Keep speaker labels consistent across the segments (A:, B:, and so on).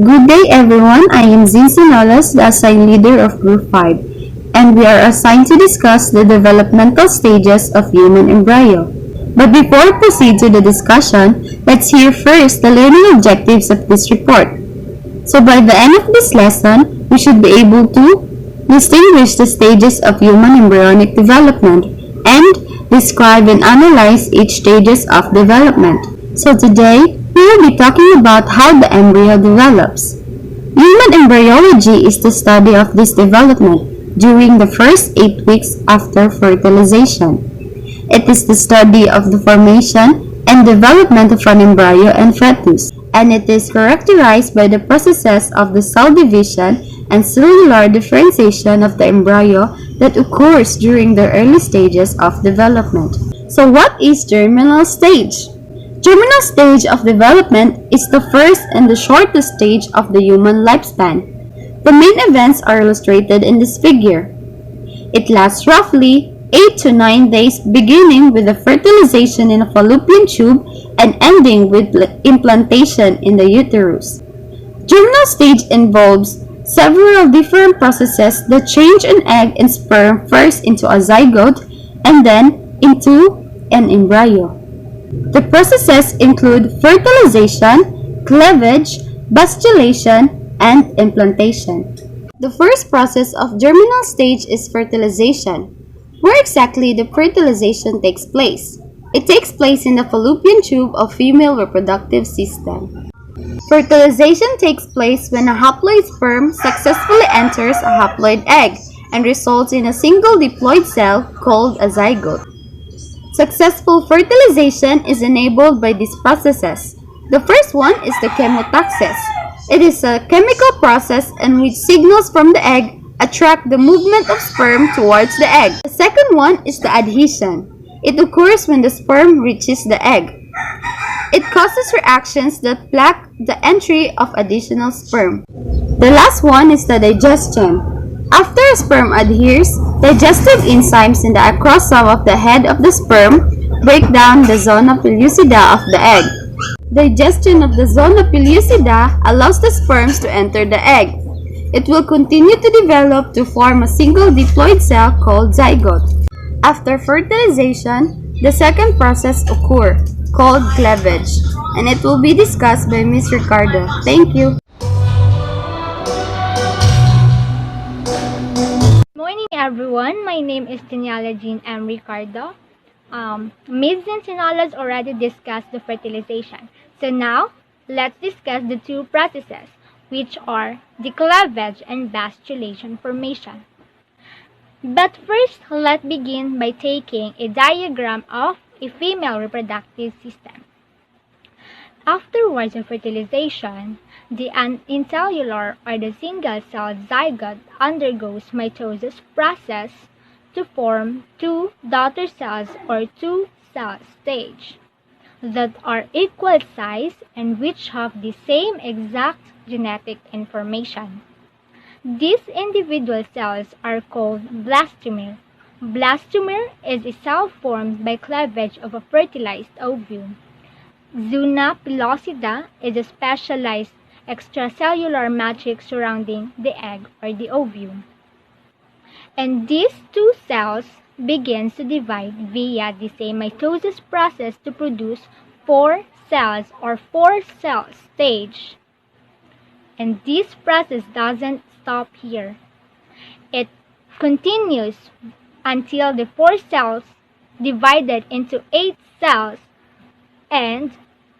A: Good day everyone, I am Zinzi Nolas, the assigned leader of Group 5, and we are assigned to discuss the developmental stages of human embryo. But before we proceed to the discussion, let's hear first the learning objectives of this report. So by the end of this lesson, we should be able to distinguish the stages of human embryonic development and describe and analyze each stages of development. So today, we will be talking about how the embryo develops. Human embryology is the study of this development during the first 8 weeks after fertilization. It is the study of the formation and development of an embryo and fetus, and it is characterized by the processes of the cell division and cellular differentiation of the embryo that occurs during the early stages of development. So what is germinal stage? Germinal stage of development is the first and the shortest stage of the human lifespan. The main events are illustrated in this figure. It lasts roughly 8 to 9 days, beginning with the fertilization in a fallopian tube and ending with implantation in the uterus. Germinal stage involves several different processes that change an egg and sperm first into a zygote and then into an embryo. The processes include fertilization, cleavage, bastulation, and implantation. The first process of germinal stage is fertilization. Where exactly the fertilization takes place? It takes place in the fallopian tube of female reproductive system. Fertilization takes place when a haploid sperm successfully enters a haploid egg and results in a single diploid cell called a zygote. Successful fertilization is enabled by these processes. The first one is the chemotaxis. It is a chemical process in which signals from the egg attract the movement of sperm towards the egg. The second one is the adhesion. It occurs when the sperm reaches the egg. It causes reactions that block the entry of additional sperm. The last one is the digestion. After a sperm adheres, digestive enzymes in the acrosome of the head of the sperm break down the zona pellucida of the egg. Digestion of the zona pellucida allows the sperms to enter the egg. It will continue to develop to form a single diploid cell called zygote. After fertilization, the second process occurs, called cleavage, and it will be discussed by Ms. Ricardo. Thank you.
B: Morning everyone, my name is Daniela Jean M. Ricardo. Ms. Zincinola's already discussed the fertilization. So now, let's discuss the two processes, which are the cleavage and bastulation formation. But first, let's begin by taking a diagram of a female reproductive system. Afterwards of fertilization, the unicellular or the single-celled zygote undergoes mitosis process to form two daughter cells or two-cell stage that are equal size and which have the same exact genetic information. These individual cells are called blastomer. Blastomer is a cell formed by cleavage of a fertilized ovum. Zona pellucida is a specialized extracellular matrix surrounding the egg or the ovum. And these two cells begins to divide via the same mitosis process to produce four cells or four-cell stage. And this process doesn't stop here. It continues until the four cells divided into 8 cells and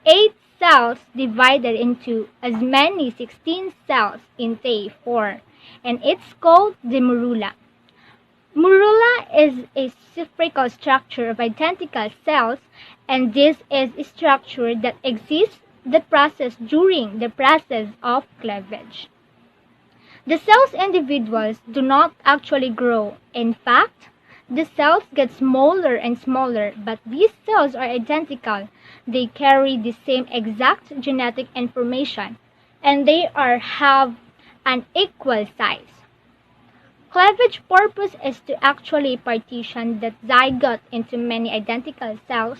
B: 8 cells divided into as many 16 cells in Te4, and it's called the morula. Morula is a spherical structure of identical cells, and this is a structure that exists during the process of cleavage. The cells individuals do not actually grow. In fact, the cells get smaller and smaller, but these cells are identical. They carry the same exact genetic information, and they have an equal size. Cleavage purpose is to actually partition the zygote into many identical cells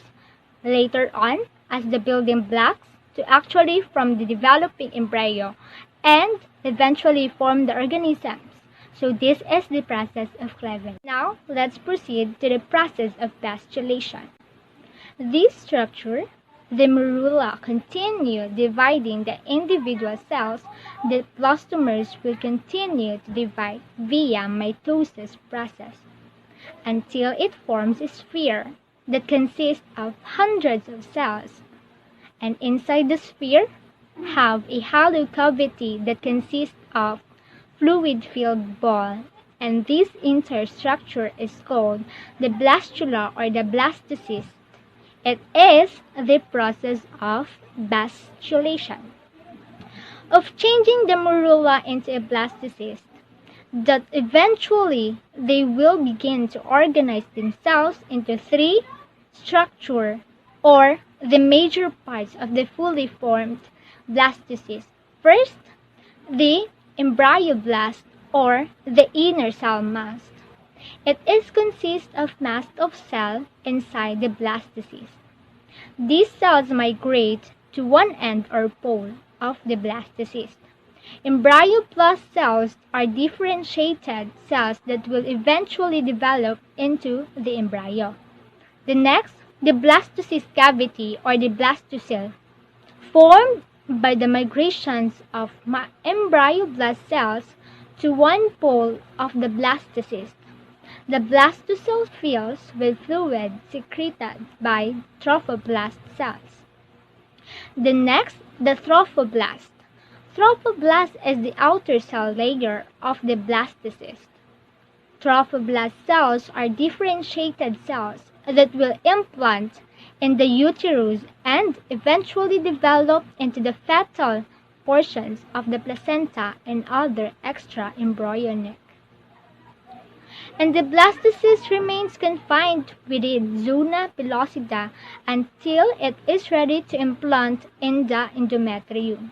B: later on as the building blocks to actually from the developing embryo and eventually form the organisms. So this is the process of cleavage. Now, let's proceed to the process of bastulation. This structure, the morula, continue dividing the individual cells. The blastomers will continue to divide via mitosis process until it forms a sphere that consists of hundreds of cells, and inside the sphere have a hollow cavity that consists of fluid-filled ball, and this interstructure is called the blastula or the blastocyst. It is the process of bastulation, of changing the morula into a blastocyst, that eventually they will begin to organize themselves into three structure or the major parts of the fully formed blastocyst. First, the embryoblast or the inner cell mass. It is consists of mass of cell inside the blastocyst. These cells migrate to one end or pole of the blastocyst. Embryoblast cells are differentiated cells that will eventually develop into the embryo. The next, the blastocyst cavity or the blastocele, formed by the migrations of embryoblast cells to one pole of the blastocyst. The blastocele fills with fluid secreted by trophoblast cells. The next, the trophoblast. Trophoblast is the outer cell layer of the blastocyst. Trophoblast cells are differentiated cells that will implant in the uterus and eventually develop into the fetal portions of the placenta and other extra-embryonic. And the blastocyst remains confined within zona pellucida until it is ready to implant in the endometrium.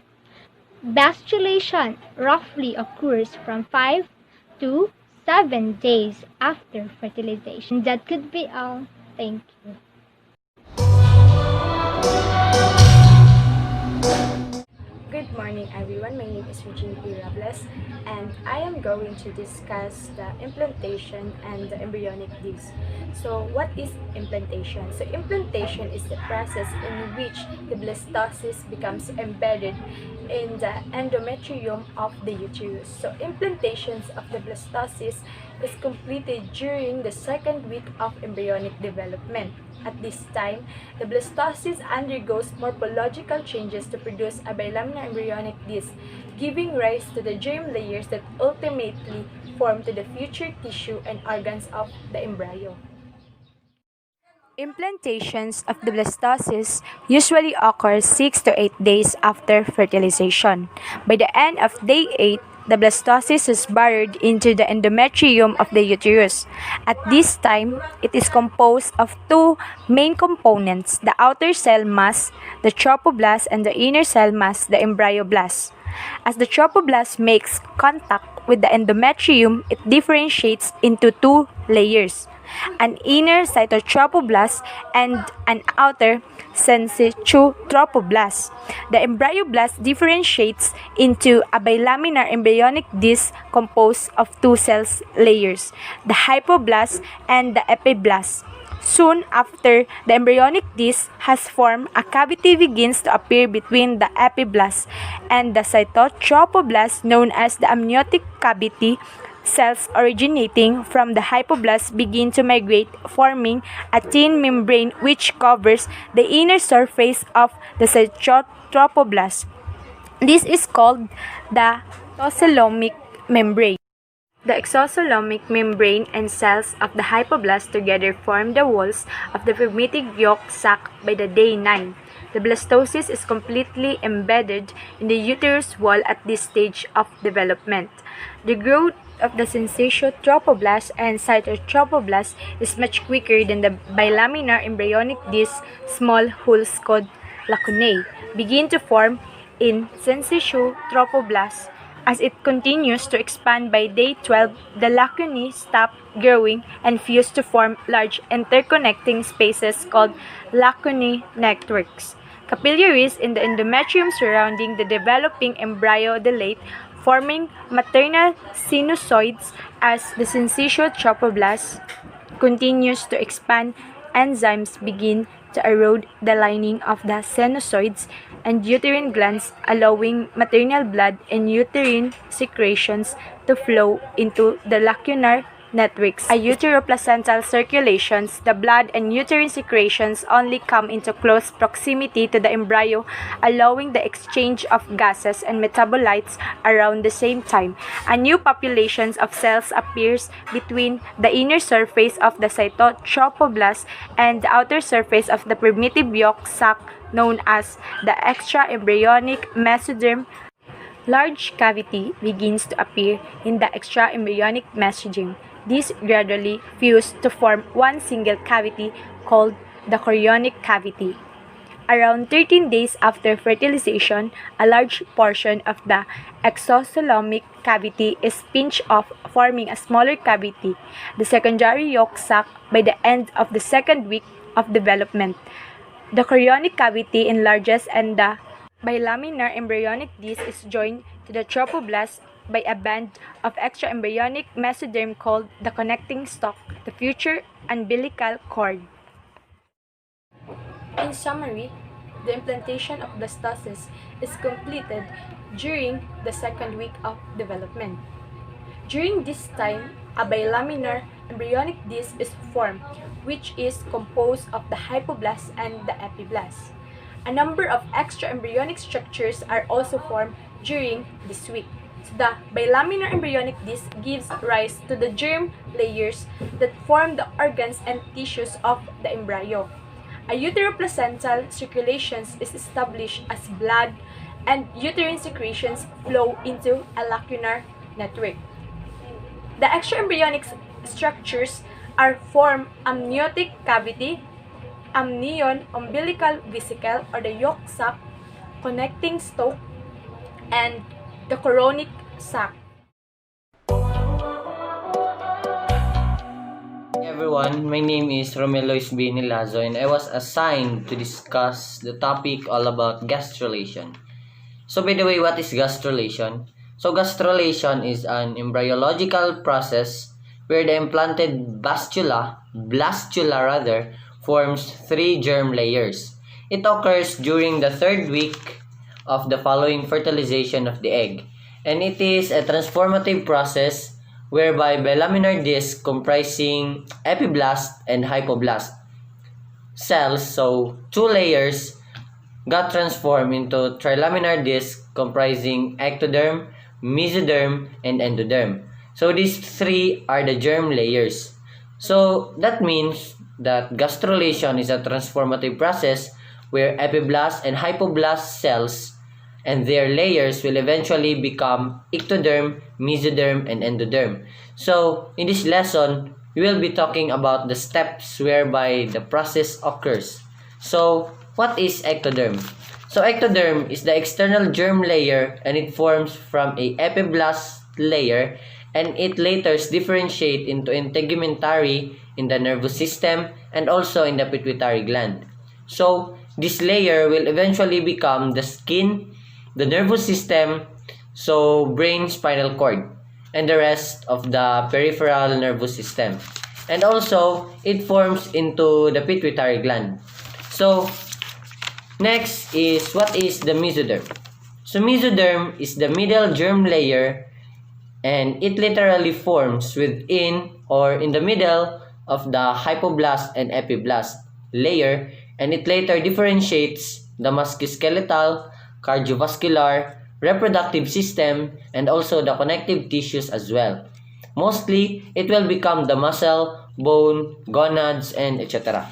B: Bastulation roughly occurs from 5 to 7 days after fertilization. That could be all. Thank you.
C: Good morning everyone, my name is Regine P. Robles and I am going to discuss the implantation and the embryonic disc. So what is implantation? So implantation is the process in which the blastocyst becomes embedded in the endometrium of the uterus. So implantations of the blastocyst is completed during the second week of embryonic development. At this time, the blastocyst undergoes morphological changes to produce a bilaminar embryonic disc, giving rise to the germ layers that ultimately form to the future tissue and organs of the embryo. Implantations of the blastocyst usually occur 6 to 8 days after fertilization. By the end of day 8, the blastocyst is buried into the endometrium of the uterus. At this time, it is composed of two main components, the outer cell mass, the trophoblast, and the inner cell mass, the embryoblast. As the trophoblast makes contact with the endometrium, it differentiates into two layers, an inner cytotrophoblast and an outer syncytotrophoblast. The embryoblast differentiates into a bilaminar embryonic disc composed of two cell layers, the hypoblast and the epiblast. Soon after the embryonic disc has formed, a cavity begins to appear between the epiblast and the cytotrophoblast known as the amniotic cavity. Cells originating from the hypoblast begin to migrate, forming a thin membrane which covers the inner surface of the cytotrophoblast. This is called the exosomic membrane. The exosomic membrane and cells of the hypoblast together form the walls of the spermatic yolk sac by the day 9. The blastocyst is completely embedded in the uterus wall at this stage of development. The growth of the syncytotrophoblast and cytotrophoblast is much quicker than the bilaminar embryonic disc. Small holes called lacunae begin to form in syncytotrophoblast. As it continues to expand by day 12, the lacunae stop growing and fuse to form large interconnecting spaces called lacunae networks. capillaries in the endometrium surrounding the developing embryo dilate, forming maternal sinusoids as the syncytial trophoblast continues to expand. Enzymes begin to erode the lining of the sinusoids and uterine glands, allowing maternal blood and uterine secretions to flow into the lacunar networks. A uteroplacental circulations, the blood and uterine secretions only come into close proximity to the embryo, allowing the exchange of gases and metabolites around the same time. A new population of cells appears between the inner surface of the cytotrophoblast and the outer surface of the primitive yolk sac known as the extraembryonic mesoderm. Large cavity begins to appear in the extraembryonic mesoderm. These gradually fuse to form one single cavity called the chorionic cavity. Around 13 days after fertilization, a large portion of the exocoelomic cavity is pinched off, forming a smaller cavity, the secondary yolk sac, by the end of the second week of development. The chorionic cavity enlarges and the bilaminar embryonic disc is joined to the trophoblast by a band of extraembryonic mesoderm called the connecting stalk, the future umbilical cord. In summary, the implantation of blastocysts is completed during the second week of development. During this time, a bilaminar embryonic disc is formed, which is composed of the hypoblast and the epiblast. A number of extraembryonic structures are also formed during this week. So the bilaminar embryonic disc gives rise to the germ layers that form the organs and tissues of the embryo. A uteroplacental circulation is established as blood and uterine secretions flow into a lacunar network. The extraembryonic structures are formed amniotic cavity, amnion umbilical vesicle or the yolk sac, connecting stalk, and the chorionic sac.
D: Hey everyone, my name is Romelois B. Nilazo and I was assigned to discuss the topic all about gastrulation. So by the way, what is gastrulation? So gastrulation is an embryological process where the implanted blastula rather, forms 3 germ layers. It occurs during the 3rd week of the following fertilization of the egg, and it is a transformative process whereby bilaminar disc comprising epiblast and hypoblast cells, so 2 layers, got transformed into trilaminar disc comprising ectoderm, mesoderm, and endoderm. So these 3 are the germ layers. So that means that gastrulation is a transformative process where epiblast and hypoblast cells and their layers will eventually become ectoderm, mesoderm, and endoderm. So in this lesson, we will be talking about the steps whereby the process occurs. So what is ectoderm? So ectoderm is the external germ layer and it forms from a epiblast layer and it later differentiate into integumentary in the nervous system and also in the pituitary gland. So this layer will eventually become the skin, the nervous system, so brain, spinal cord, and the rest of the peripheral nervous system. And also, it forms into the pituitary gland. So, next is what is the mesoderm? So, mesoderm is the middle germ layer and it literally forms within or in the middle of the hypoblast and epiblast layer, and it later differentiates the musculoskeletal, cardiovascular, reproductive system, and also the connective tissues as well. Mostly, it will become the muscle, bone, gonads, and etc.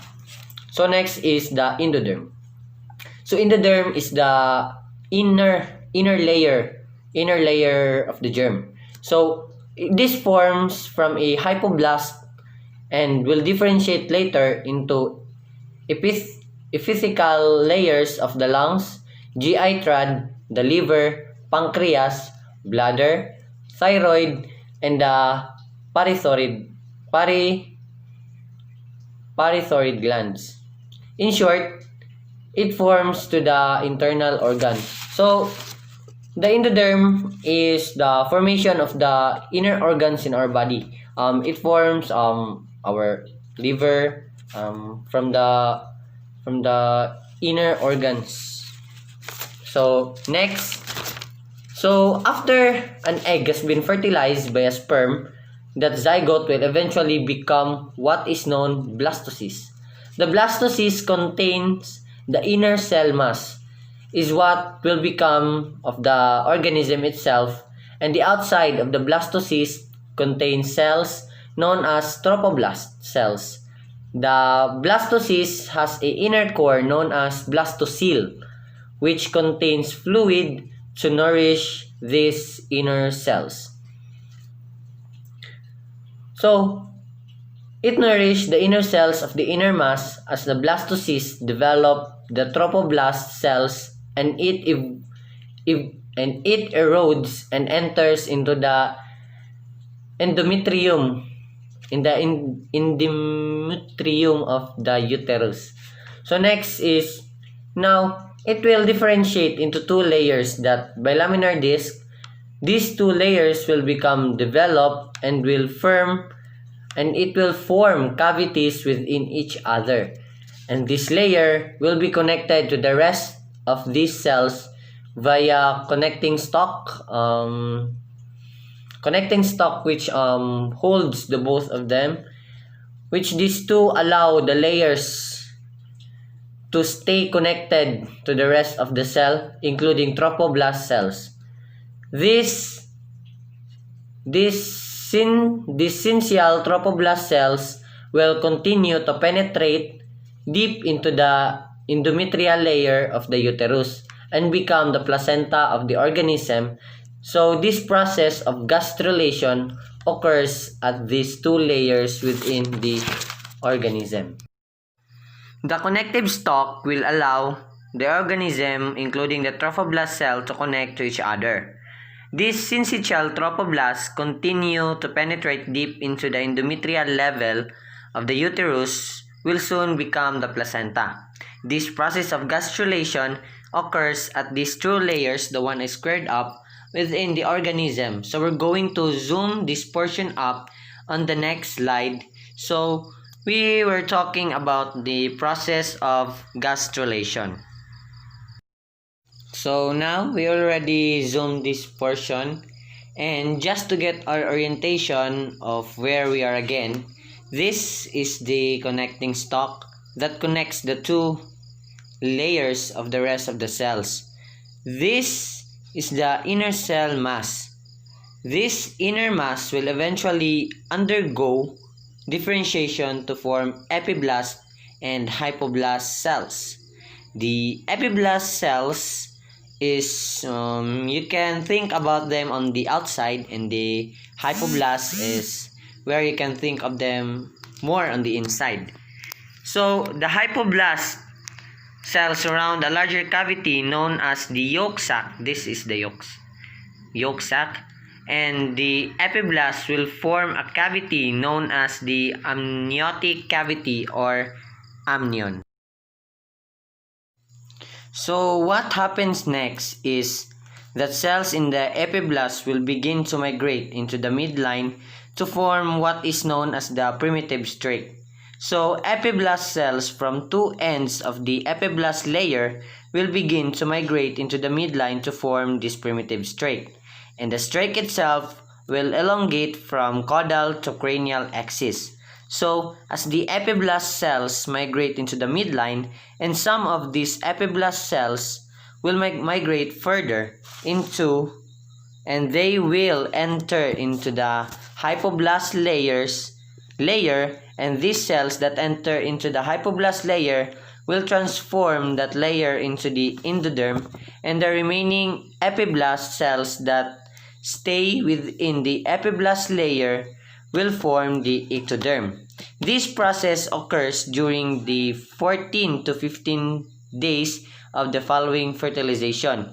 D: So next is the endoderm. So endoderm is the inner layer of the germ. So this forms from a hypoblast and will differentiate later into epiphyseal layers of the lungs, GI tract, the liver, pancreas, bladder, thyroid, and the parathyroid glands. In short, it forms to the internal organ. So the endoderm is the formation of the inner organs in our body. It forms our liver from the inner organs. So next, so after an egg has been fertilized by a sperm, that zygote will eventually become what is known blastocyst. The blastocyst contains the inner cell mass, is what will become of the organism itself, and the outside of the blastocyst contains cells known as trophoblast cells. The blastocyst has a inner core known as blastocele, which contains fluid to nourish these inner cells. So, it nourishes the inner cells of the inner mass as the blastocysts develop the trophoblast cells, and it erodes and enters into the endometrium endometrium of the uterus. So next is, now it will differentiate into two layers, that bilaminar disc. These two layers will become developed and it will form cavities within each other. And this layer will be connected to the rest of these cells via connecting stalk which holds the both of them, which these two allow the layers to stay connected to the rest of the cell, including trophoblast cells. These syncytial trophoblast cells will continue to penetrate deep into the endometrial layer of the uterus and become the placenta of the organism. So this process of gastrulation occurs at these two layers within the organism. The connective stalk will allow the organism, including the trophoblast cell, to connect to each other. These syncytial trophoblasts continue to penetrate deep into the endometrial level of the uterus, will soon become the placenta. This process of gastrulation occurs at these two layers, the one is squared up, within the organism. So we're going to zoom this portion up on the next slide. So we were talking about the process of gastrulation. So now we already zoomed this portion, and just to get our orientation of where we are again, this is the connecting stalk that connects the two layers of the rest of the cells. This is the inner cell mass. This inner mass will eventually undergo differentiation to form epiblast and hypoblast cells. The epiblast cells is, you can think about them on the outside, and the hypoblast is where you can think of them more on the inside. So the hypoblast cells surround a larger cavity known as the yolk sac. This is the yolk sac. And the epiblast will form a cavity known as the amniotic cavity or amnion. So what happens next is that cells in the epiblast will begin to migrate into the midline to form what is known as the primitive strake. So epiblast cells from two ends of the epiblast layer will begin to migrate into the midline to form this primitive strake. And the strake itself will elongate from caudal to cranial axis. So, as the epiblast cells migrate into the midline, and some of these epiblast cells will migrate further into, and they will enter into the hypoblast layer, and these cells that enter into the hypoblast layer will transform that layer into the endoderm, and the remaining epiblast cells that stay within the epiblast layer will form the ectoderm. This process occurs during the 14 to 15 days of the following fertilization.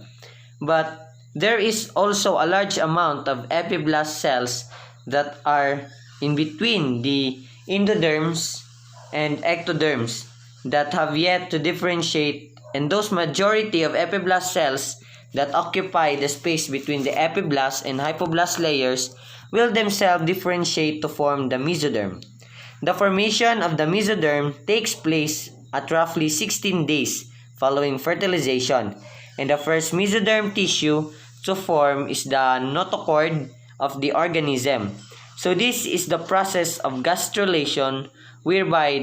D: But there is also a large amount of epiblast cells that are in between the endoderms and ectoderms that have yet to differentiate And those majority of epiblast cells that occupy the space between the epiblast and hypoblast layers will themselves differentiate to form the mesoderm. The formation of the mesoderm takes place at roughly 16 days following fertilization, and the first mesoderm tissue to form is the notochord of the organism. So this is the process of gastrulation whereby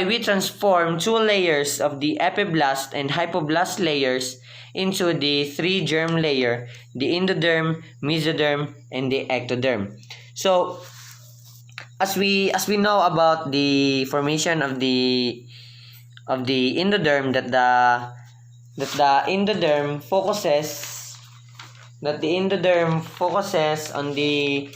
D: we transform two layers of the epiblast and hypoblast layers into the three germ layer, the endoderm, mesoderm, and the ectoderm. So as we know about the formation of the endoderm, that the endoderm focuses on the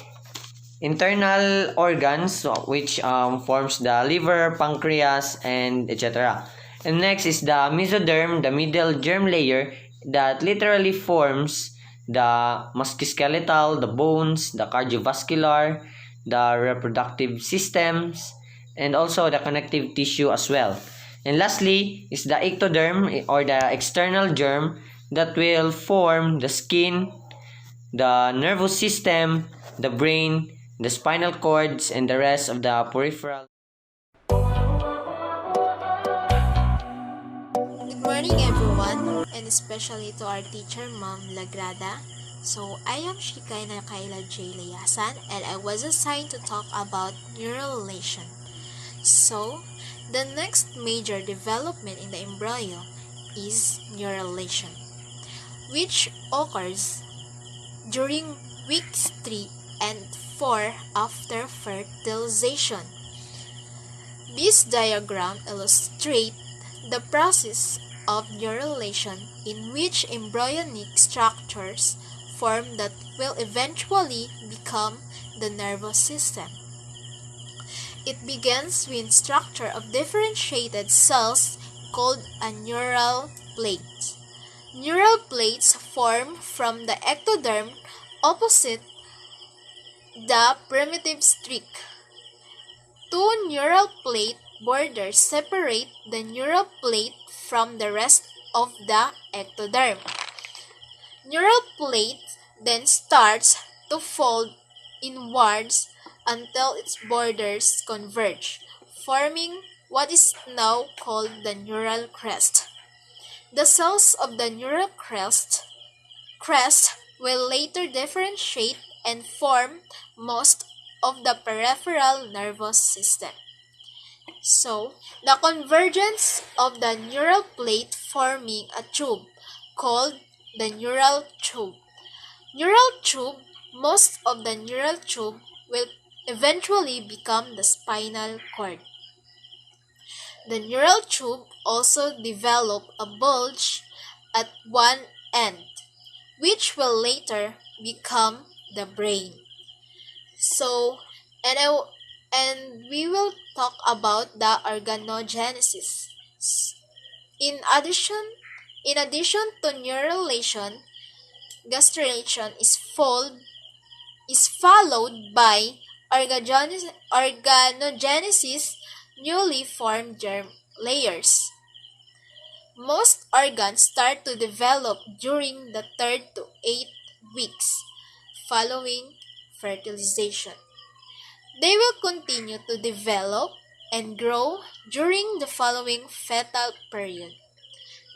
D: internal organs, which forms the liver, pancreas, and etc. And next is the mesoderm, the middle germ layer that literally forms the musculoskeletal, the bones, the cardiovascular, the reproductive systems, and also the connective tissue as well. And lastly is the ectoderm, or the external germ that will form the skin, the nervous system, the brain, the spinal cords, and the rest of the peripheral.
E: Good morning everyone, and especially to our teacher Ma'am Lagrada. So I am Shikaina Kaila J. Layasan, and I was assigned to talk about neurulation. So the next major development in the embryo is neurulation, which occurs during weeks 3 and 4 after fertilization. This diagram illustrates the process of neurulation, in which embryonic structures form that will eventually become the nervous system. It begins with structure of differentiated cells called a neural plate. Neural plates form from the ectoderm opposite the primitive streak. Two neural plate borders separate the neural plate from the rest of the ectoderm. Neural plate then starts to fold inwards until its borders converge, forming what is now called the neural crest. The cells of the neural crest will later differentiate and form most of the peripheral nervous system. So, the convergence of the neural plate forming a tube called the neural tube. Most of the neural tube will eventually become the spinal cord. The neural tube also develop a bulge at one end, which will later become the brain. So, and we will talk about the organogenesis. In addition, to neurulation, gastrulation is followed by organogenesis, newly formed germ layers. Most organs start to develop during the 3rd to 8th weeks following fertilization. They will continue to develop and grow during the following fetal period.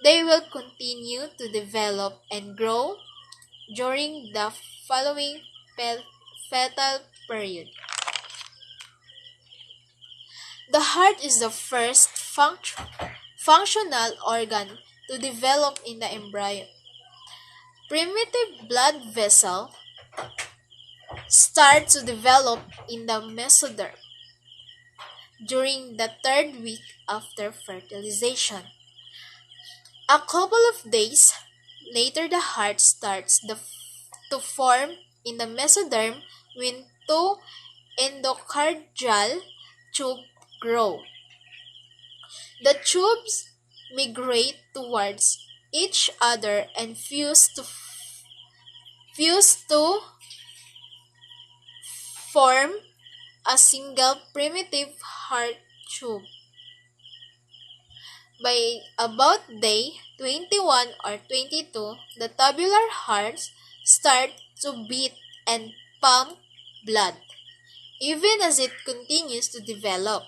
E: They will continue to develop and grow during the following fetal period. The heart is the first functional organ to develop in the embryo. Primitive blood vessel start to develop in the mesoderm during the 3rd week after fertilization. A couple of days later, the heart starts to form in the mesoderm when two endocardial tubes grow. The tubes migrate towards each other and fuse to form a single primitive heart tube. By about day 21 or 22, the tubular hearts start to beat and pump blood, even as it continues to develop.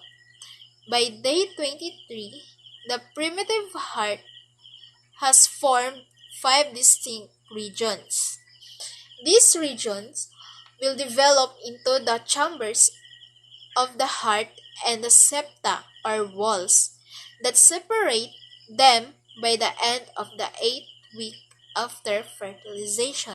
E: By day 23, the primitive heart has formed five distinct regions. These regions will develop into the chambers of the heart and the septa or walls that separate them by the end of the 8th week after fertilization.